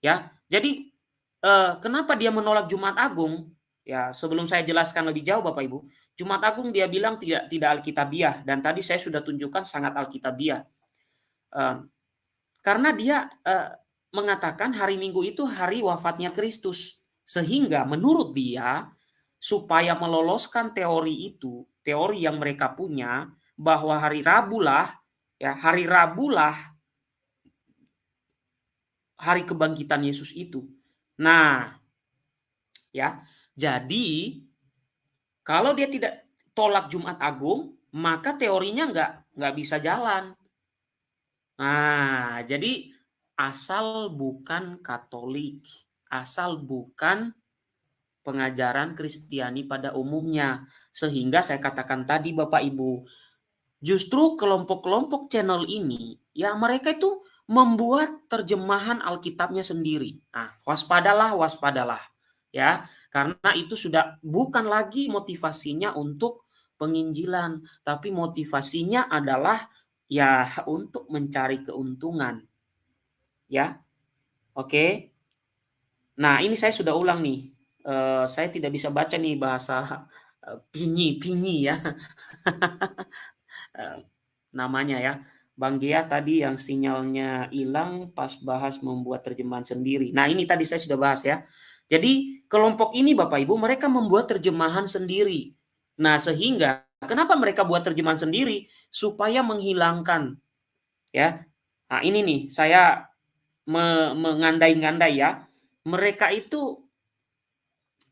Ya. Jadi kenapa dia menolak Jumat Agung? Ya, sebelum saya jelaskan lebih jauh Bapak Ibu, Jumat Agung dia bilang tidak alkitabiah dan tadi saya sudah tunjukkan sangat alkitabiah. Karena dia mengatakan hari Minggu itu hari wafatnya Kristus. Sehingga menurut dia supaya meloloskan teori itu, teori yang mereka punya bahwa hari Rabu lah, ya, hari Rabu lah hari kebangkitan Yesus itu. Nah, ya. Jadi kalau dia tidak tolak Jumat Agung, maka teorinya nggak bisa jalan. Nah, jadi asal bukan Katolik, asal bukan pengajaran Kristiani pada umumnya. Sehingga saya katakan tadi Bapak Ibu, justru kelompok-kelompok channel ini, ya mereka itu membuat terjemahan Alkitabnya sendiri. Nah, waspadalah, waspadalah. Ya, karena itu sudah bukan lagi motivasinya untuk penginjilan, tapi motivasinya adalah ya untuk mencari keuntungan. Ya, oke. Nah, ini saya sudah ulang nih. Saya tidak bisa baca nih bahasa pinyi ya. Namanya ya. Bang Gia tadi yang sinyalnya hilang pas bahas membuat terjemahan sendiri. Nah, ini tadi saya sudah bahas ya. Jadi, kelompok ini Bapak Ibu mereka membuat terjemahan sendiri. Nah, sehingga kenapa mereka buat terjemahan sendiri? Supaya menghilangkan ya. Nah, ini nih saya mengandai-ngandai ya. Mereka itu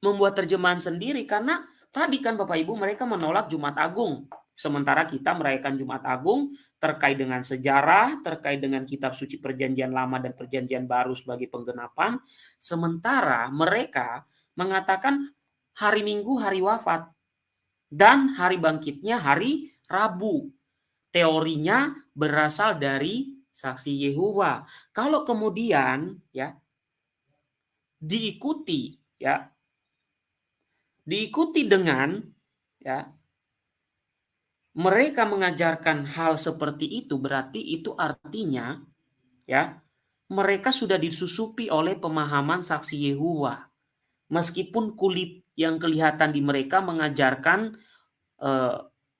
membuat terjemahan sendiri karena tadi kan Bapak Ibu mereka menolak Jumat Agung. Sementara kita merayakan Jumat Agung terkait dengan sejarah, terkait dengan kitab suci Perjanjian Lama dan Perjanjian Baru sebagai penggenapan. Sementara mereka mengatakan hari Minggu hari wafat dan hari bangkitnya hari Rabu. Teorinya berasal dari saksi Yehova. Kalau kemudian ya diikuti ya diikuti dengan ya mereka mengajarkan hal seperti itu berarti itu artinya ya mereka sudah disusupi oleh pemahaman saksi Yehova meskipun kulit yang kelihatan di mereka mengajarkan eh,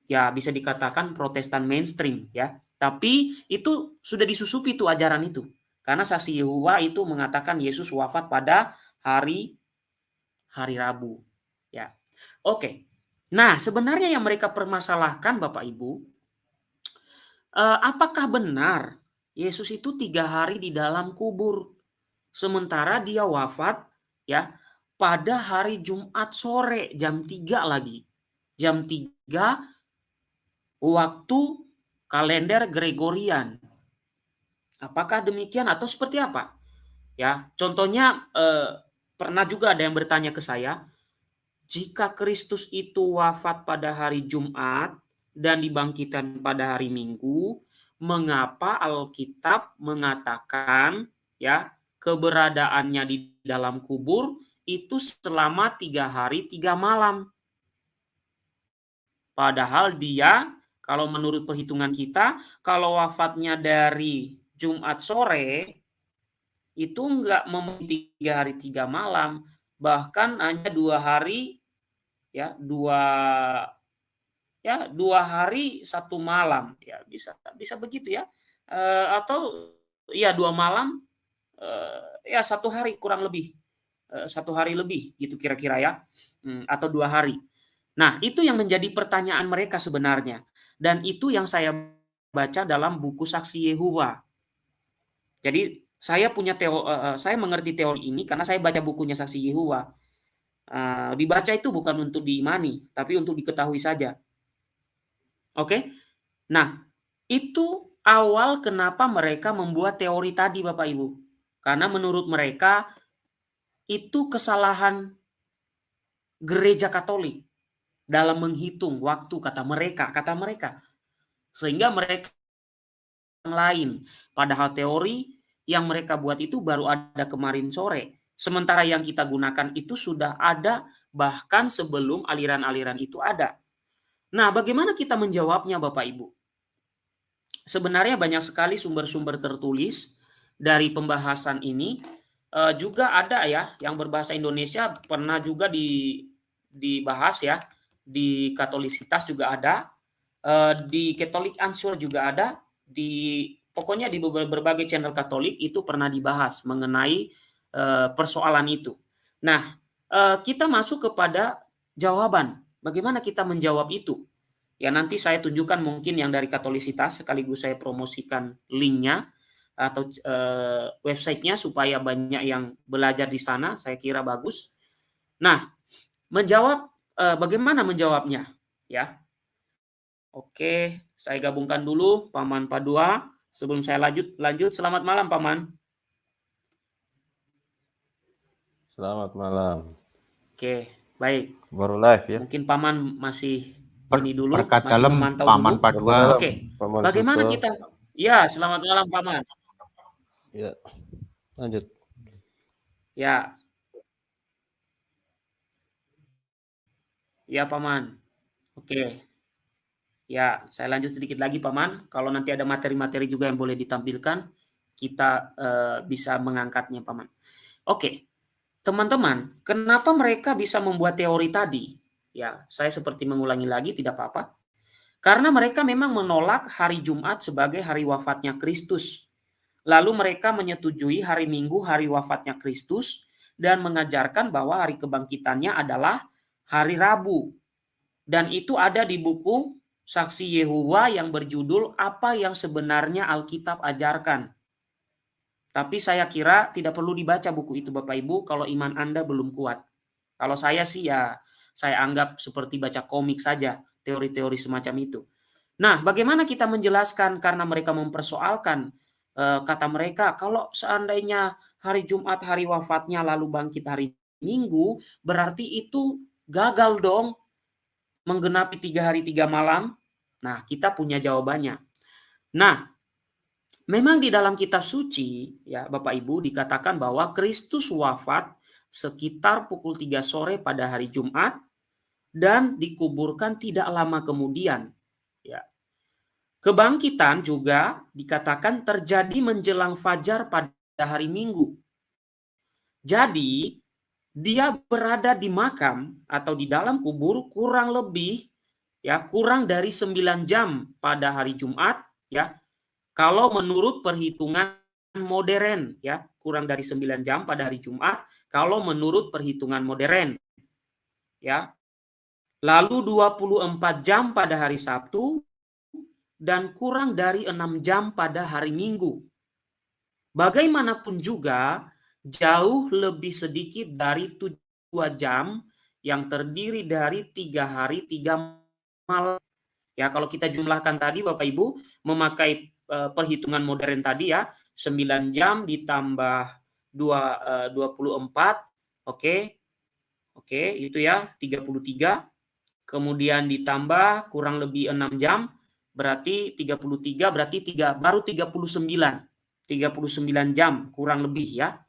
ya bisa dikatakan Protestan mainstream ya tapi itu sudah disusupi itu ajaran itu karena saksi Yehova itu mengatakan Yesus wafat pada hari hari Rabu ya. Oke. Nah, sebenarnya yang mereka permasalahkan Bapak Ibu, apakah benar Yesus itu 3 hari di dalam kubur, sementara dia wafat ya pada hari Jumat sore jam 3 lagi. Jam 3 waktu kalender Gregorian. Apakah demikian atau seperti apa? Ya, contohnya pernah juga ada yang bertanya ke saya, jika Kristus itu wafat pada hari Jumat dan dibangkitkan pada hari Minggu, mengapa Alkitab mengatakan ya keberadaannya di dalam kubur itu selama 3 hari 3 malam? Padahal dia kalau menurut perhitungan kita kalau wafatnya dari Jumat sore itu enggak memenuhi 3 hari 3 malam, bahkan hanya 2 hari ya 2 hari 1 malam ya bisa bisa begitu ya atau ya 2 malam ya 1 hari kurang lebih 1 hari lebih gitu kira-kira ya atau 2 hari. Nah itu yang menjadi pertanyaan mereka sebenarnya dan itu yang saya baca dalam buku Saksi Yehova. Jadi saya mengerti teori ini karena saya baca bukunya Saksi Yehova. Dibaca itu bukan untuk diimani tapi untuk diketahui saja. Oke. Nah, itu awal kenapa mereka membuat teori tadi Bapak Ibu. Karena menurut mereka itu kesalahan gereja Katolik dalam menghitung waktu kata mereka. Sehingga mereka yang lain. Padahal teori yang mereka buat itu baru ada kemarin sore. Sementara yang kita gunakan itu sudah ada bahkan sebelum aliran-aliran itu ada. Nah, bagaimana kita menjawabnya Bapak Ibu? Sebenarnya banyak sekali sumber-sumber tertulis dari pembahasan ini juga ada ya yang berbahasa Indonesia, pernah juga dibahas ya, di Katolisitas juga ada, di Catholic Answer juga ada, pokoknya di berbagai channel Katolik itu pernah dibahas mengenai, persoalan itu. Nah, kita masuk kepada jawaban, bagaimana kita menjawab itu? Ya nanti saya tunjukkan mungkin yang dari Katolisitas, sekaligus saya promosikan linknya atau websitenya supaya banyak yang belajar di sana, saya kira bagus. Nah, menjawab, bagaimana menjawabnya? Ya, oke, saya gabungkan dulu Paman Padua sebelum saya lanjut. Selamat malam Paman. Selamat malam. Oke, baik. Baru live ya. Mungkin Paman masih ini dulu, Berkat masih dalam memantau Paman dulu. Berkat Padua. dalam Oke, Paman bagaimana Suto. kita? Ya, selamat malam Paman. Ya, lanjut. Ya, ya Paman. Oke. Ya, saya lanjut sedikit lagi Paman. Kalau nanti ada materi-materi juga yang boleh ditampilkan, kita bisa mengangkatnya Paman. Oke, teman-teman, kenapa mereka bisa membuat teori tadi? Ya, saya seperti mengulangi lagi, tidak apa-apa. Karena mereka memang menolak hari Jumat sebagai hari wafatnya Kristus. Lalu mereka menyetujui hari Minggu hari wafatnya Kristus dan mengajarkan bahwa hari kebangkitannya adalah hari Rabu. Dan itu ada di buku Saksi Yehuwa yang berjudul Apa yang Sebenarnya Alkitab Ajarkan. Tapi saya kira tidak perlu dibaca buku itu Bapak Ibu kalau iman Anda belum kuat. Kalau saya sih ya saya anggap seperti baca komik saja teori-teori semacam itu. Nah, bagaimana kita menjelaskan karena mereka mempersoalkan kata mereka kalau seandainya hari Jumat hari wafatnya lalu bangkit hari Minggu, berarti itu gagal dong menggenapi 3 hari 3 malam. Nah, kita punya jawabannya. Nah, memang di dalam kitab suci ya Bapak Ibu dikatakan bahwa Kristus wafat sekitar pukul 3 sore pada hari Jumat dan dikuburkan tidak lama kemudian. Ya. Kebangkitan juga dikatakan terjadi menjelang fajar pada hari Minggu. Jadi, dia berada di makam atau di dalam kubur kurang lebih ya kurang dari 9 jam pada hari Jumat ya. Kalau menurut perhitungan modern ya, kurang dari 9 jam pada hari Jumat kalau menurut perhitungan modern. Ya. Lalu 24 jam pada hari Sabtu dan kurang dari 6 jam pada hari Minggu. Bagaimanapun juga jauh lebih sedikit dari 2 jam yang terdiri dari 3 hari 3 malam. Ya, kalau kita jumlahkan tadi Bapak Ibu memakai perhitungan modern tadi ya, 9 jam ditambah 24, oke. Oke, itu ya 33. Kemudian ditambah kurang lebih 6 jam, berarti 33 berarti baru 39 jam kurang lebih ya.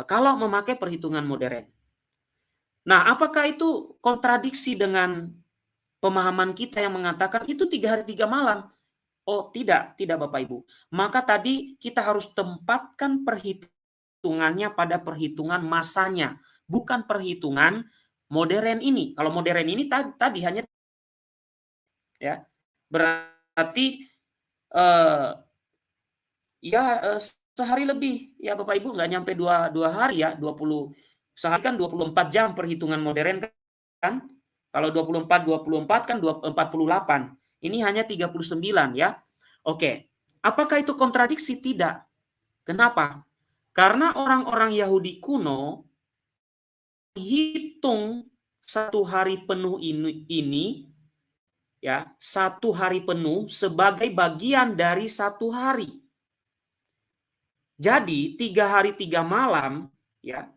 Kalau memakai perhitungan modern. Nah, apakah itu kontradiksi dengan pemahaman kita yang mengatakan itu 3 hari 3 malam? Oh, tidak Bapak Ibu. Maka tadi kita harus tempatkan perhitungannya pada perhitungan masanya, bukan perhitungan modern ini. Kalau modern ini tadi hanya ya berarti ya sehari lebih ya Bapak Ibu, nggak nyampe dua hari ya, 20 sehari kan 24 jam perhitungan modern kan. Kalau 24 kan 48. Ini hanya 39 ya. Oke. Apakah itu kontradiksi? Tidak. Kenapa? Karena orang-orang Yahudi kuno hitung satu hari penuh ini ya, satu hari penuh sebagai bagian dari satu hari. Jadi 3 hari 3 malam ya,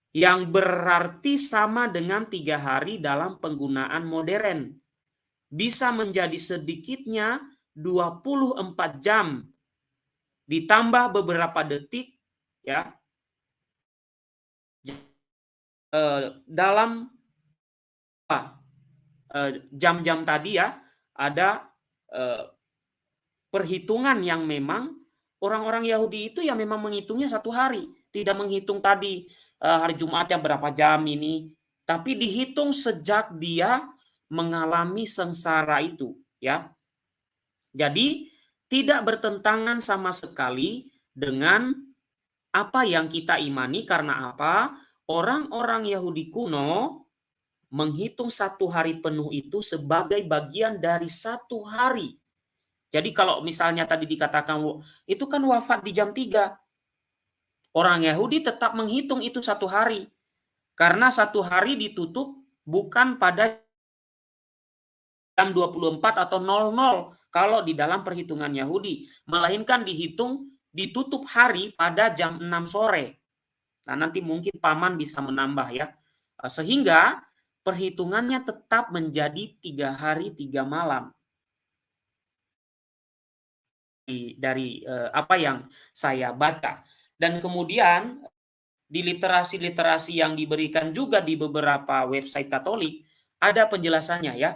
yang berarti sama dengan 3 hari dalam penggunaan modern. Bisa menjadi sedikitnya 24 jam ditambah beberapa detik ya dalam jam-jam tadi ya, ada perhitungan yang memang orang-orang Yahudi itu ya memang menghitungnya satu hari. tidak menghitung tadi hari Jumatnya berapa jam ini, tapi dihitung sejak dia mengalami sengsara itu, ya. Jadi tidak bertentangan sama sekali dengan apa yang kita imani. Karena apa? Orang-orang Yahudi kuno menghitung satu hari penuh itu sebagai bagian dari satu hari. Jadi kalau misalnya tadi dikatakan itu kan wafat di jam 3. Orang Yahudi tetap menghitung itu satu hari. Karena satu hari ditutup bukan pada jam 24 atau 00 kalau di dalam perhitungan Yahudi, melainkan ditutup hari pada jam 6 sore. Nah, nanti mungkin paman bisa menambah ya. Sehingga perhitungannya tetap menjadi 3 hari 3 malam. Dari apa yang saya baca. Dan kemudian di literasi-literasi yang diberikan juga di beberapa website Katolik ada penjelasannya ya.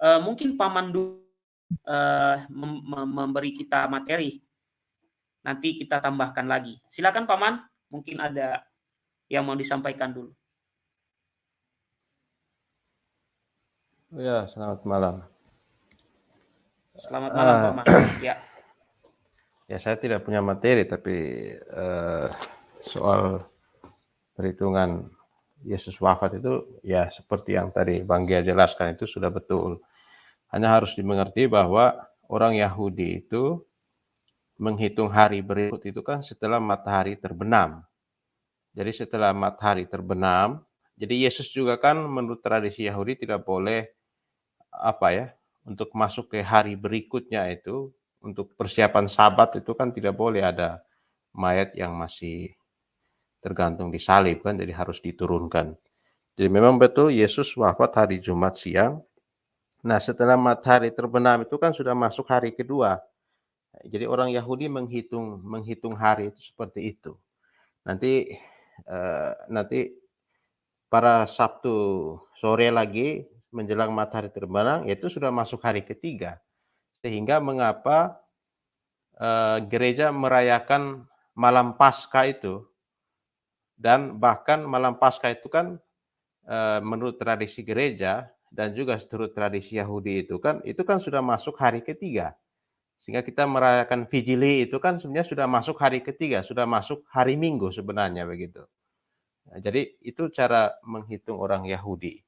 Mungkin paman dulu memberi kita materi. Nanti kita tambahkan lagi. Silakan paman, mungkin ada yang mau disampaikan dulu. Ya, selamat malam. Selamat malam paman. Ya. Ya, saya tidak punya materi, tapi soal perhitungan Yesus wafat itu ya seperti yang tadi Bang Gia jelaskan itu sudah betul. Hanya harus dimengerti bahwa orang Yahudi itu menghitung hari berikut itu kan setelah matahari terbenam. Jadi setelah matahari terbenam, jadi Yesus juga kan menurut tradisi Yahudi tidak boleh untuk masuk ke hari berikutnya itu, untuk persiapan Sabat itu kan tidak boleh ada mayat yang masih tergantung di salib kan, jadi harus diturunkan. Jadi memang betul Yesus wafat hari Jumat siang. Nah, setelah matahari terbenam itu kan sudah masuk hari kedua. Jadi orang Yahudi menghitung hari itu seperti itu. Nanti pada Sabtu sore lagi menjelang matahari terbenam, itu sudah masuk hari ketiga. Sehingga mengapa gereja merayakan malam Paskah itu, dan bahkan malam Paskah itu kan menurut tradisi gereja dan juga seturut tradisi Yahudi itu kan sudah masuk hari ketiga. Sehingga kita merayakan Vigili itu kan sebenarnya sudah masuk hari ketiga, sudah masuk hari Minggu sebenarnya begitu. Nah, jadi itu cara menghitung orang Yahudi.